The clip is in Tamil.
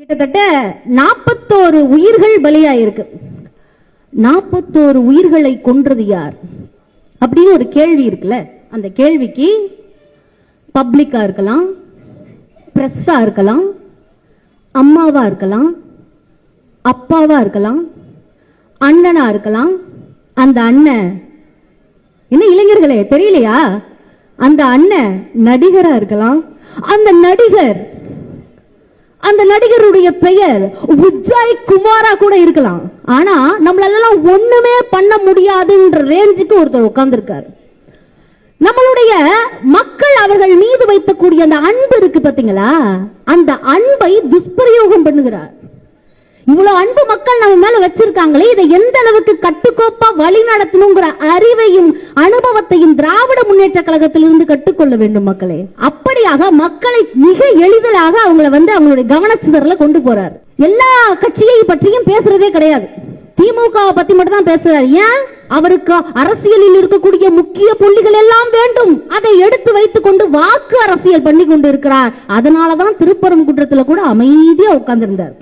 கிட்டத்தட்ட 41 உயிர்கள் பலியாயிருக்கு. 41 உயிர்களை கொன்றது யார் அப்படின்னு ஒரு கேள்வி இருக்குல்ல. அந்த கேள்விக்கு பப்ளிக்கா இருக்கலாம், பிரஸ்ஸா இருக்கலாம், அம்மாவா இருக்கலாம், அப்பாவா இருக்கலாம், அண்ணனா இருக்கலாம். அந்த அண்ணன் என்ன இளைஞர்களே தெரியலையா? அந்த அண்ணன் நடிகரா இருக்கலாம். அந்த நடிகருடைய பெயர் விஜய் குமாரா கூட இருக்கலாம். ஆனா நம்மளால ஒண்ணுமே பண்ண முடியாதுன்ற ரேஞ்சுக்கு ஒருத்தர் உட்கார்ந்திருக்காரு. நம்மளுடைய மக்கள் அவர்கள் மீது வைக்கக்கூடிய அந்த அன்பு இருக்கு பாத்தீங்களா, அந்த அன்பை துஷ்பிரயோகம் பண்ணுகிறார். இவ்வளவு அன்பு மக்கள் நம்ம மேல வச்சிருக்காங்களே, இதை எந்த அளவுக்கு கட்டுக்கோப்பா வழி நடத்தணுங்கிற அறிவையும் அனுபவத்தையும் திராவிட முன்னேற்ற கழகத்திலிருந்து கற்றுக்கொள்ள வேண்டும் மக்களே. அப்படியாக மக்களை மிக எளிதலாக அவங்களுடைய கவனச்சிதறல கொண்டு போறார். எல்லா கட்சியை பற்றியும் பேசுறதே கிடையாது, திமுக பத்தி மட்டும் தான் பேசுறாரு. ஏன்? அவருக்கு அரசியலில் இருக்கக்கூடிய முக்கிய புள்ளிகள் எல்லாம் வேண்டும், அதை எடுத்து வைத்துக் கொண்டு வாக்கு அரசியல் பண்ணி கொண்டு இருக்கிறார். அதனாலதான் திருப்பரங்குன்றத்துல கூட அமைதியா உட்கார்ந்திருந்தார்.